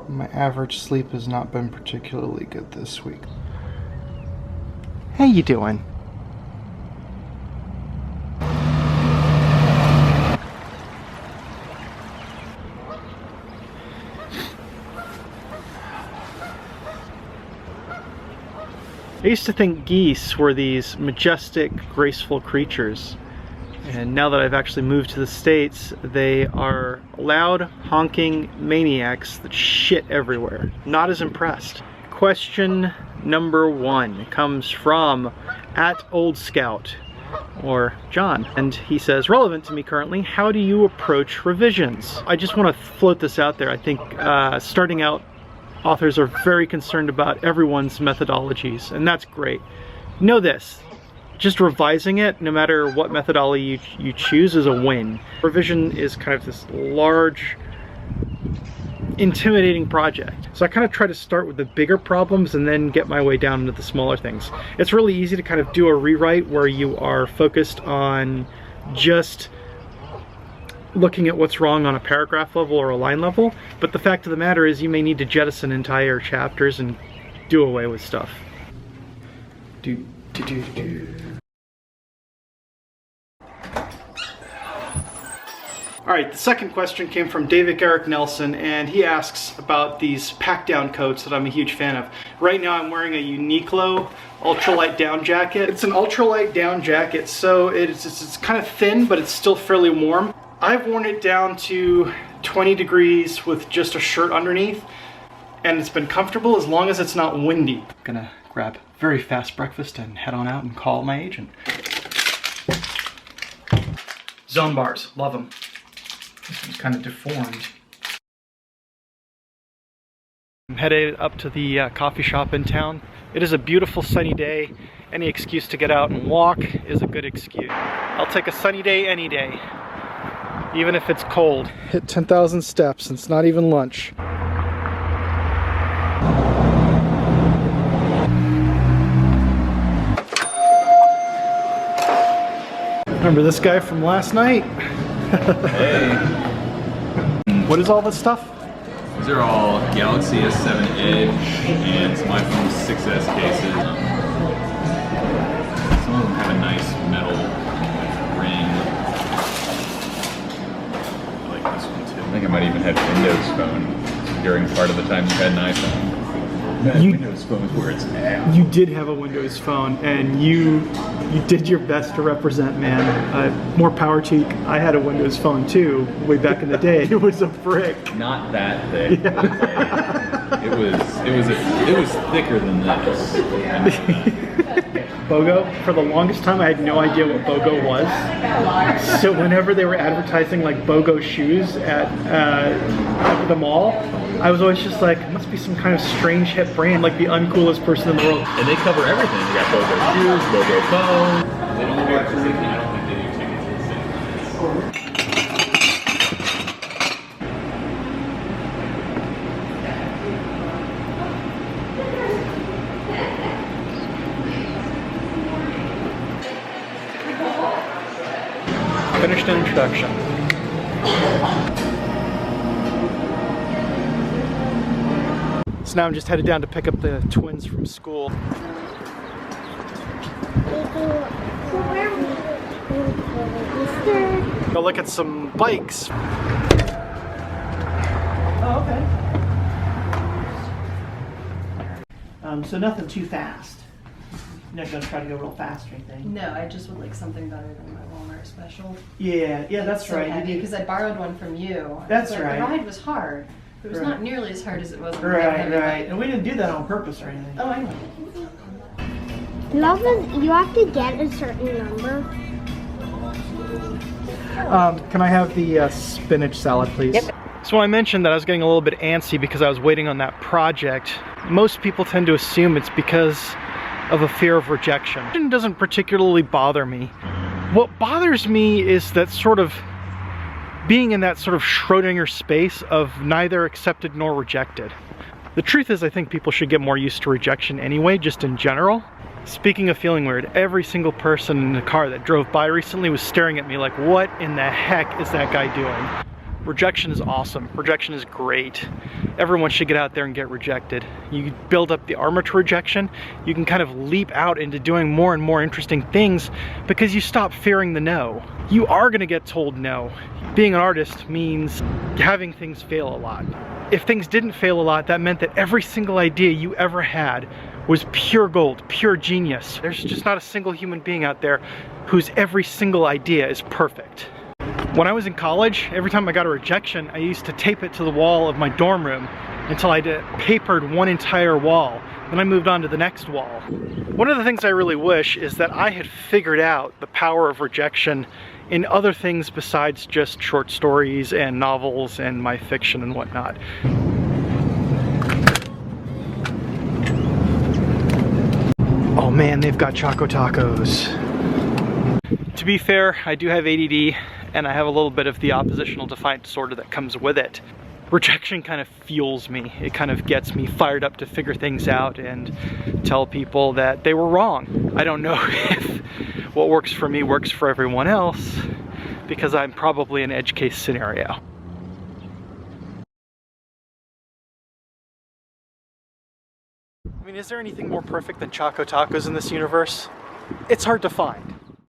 My average sleep has not been particularly good this week. How you doing? I used to think geese were these majestic, graceful creatures. And now that I've actually moved to the States, they are loud, honking maniacs that shit everywhere. Not as impressed. Question number 1 comes from @OldScout, or John. And he says, relevant to me currently, how do you approach revisions? I just want to float this out there. I think starting out, authors are very concerned about everyone's methodologies, and that's great. Know this. Just revising it, no matter what methodology you choose, is a win. Revision is kind of this large, intimidating project. So I kind of try to start with the bigger problems and then get my way down into the smaller things. It's really easy to kind of do a rewrite where you are focused on just looking at what's wrong on a paragraph level or a line level, but the fact of the matter is you may need to jettison entire chapters and do away with stuff. Alright, the second question came from David Garrick Nelson, and he asks about these pack-down coats that I'm a huge fan of. Right now I'm wearing a Uniqlo ultralight down jacket. It's an ultralight down jacket, so it's kind of thin, but it's still fairly warm. I've worn it down to 20 degrees with just a shirt underneath, and it's been comfortable as long as it's not windy. I'm gonna grab a very fast breakfast and head on out and call my agent. Zone bars, love them. This one's kind of deformed. I'm headed up to the coffee shop in town. It is a beautiful sunny day. Any excuse to get out and walk is a good excuse. I'll take a sunny day any day, even if it's cold. Hit 10,000 steps and it's not even lunch. Remember this guy from last night? Hey. What is all this stuff? These are all Galaxy S7 Edge and some iPhone 6s cases. Some of them have a nice metal ring. I like this one too. I think I might even have Windows Phone during part of the time you had an iPhone. Windows Phone is where it's at. You did have a Windows Phone, and you did your best to represent, man. More power to you. I had a Windows Phone too, way back in the day. It was a brick. Not that thick. Yeah. It was thicker than this. BOGO, for the longest time I had no idea what BOGO was. So whenever they were advertising like BOGO shoes at the mall, I was always just like, it must be some kind of strange hip brand, like the uncoolest person in the world. And they cover everything. You got BOGO shoes, BOGO phone. They don't do it because I don't think they do tickets. Finished an introduction. So now I'm just headed down to pick up the twins from school. Go look at some bikes. Oh, okay. So nothing too fast. You're not gonna try to go real fast or anything. No, I just would like something better than my Walmart special. Yeah, that's right. Because I borrowed one from you. That's but right. The ride was hard. It was not nearly as hard as it was on the Right. And we didn't do that on purpose or anything. Oh, I know. Love is you have to get a certain number. Can I have the spinach salad, please? Yep. So when I mentioned that I was getting a little bit antsy because I was waiting on that project, most people tend to assume it's because of a fear of rejection. It doesn't particularly bother me. What bothers me is that sort of being in that sort of Schrodinger space of neither accepted nor rejected. The truth is, I think people should get more used to rejection anyway, just in general. Speaking of feeling weird, every single person in the car that drove by recently was staring at me like, what in the heck is that guy doing? Rejection is awesome. Rejection is great. Everyone should get out there and get rejected. You build up the armor to rejection. You can kind of leap out into doing more and more interesting things because you stop fearing the no. You are gonna get told no. Being an artist means having things fail a lot. If things didn't fail a lot, that meant that every single idea you ever had was pure gold, pure genius. There's just not a single human being out there whose every single idea is perfect. When I was in college, every time I got a rejection, I used to tape it to the wall of my dorm room until I papered one entire wall. Then I moved on to the next wall. One of the things I really wish is that I had figured out the power of rejection in other things besides just short stories and novels and my fiction and whatnot. Oh man, they've got Choco Tacos. To be fair, I do have ADD and I have a little bit of the oppositional defiant disorder that comes with it. Rejection kind of fuels me. It kind of gets me fired up to figure things out and tell people that they were wrong. I don't know if what works for me works for everyone else because I'm probably an edge case scenario. I mean, is there anything more perfect than Choco Tacos in this universe? It's hard to find.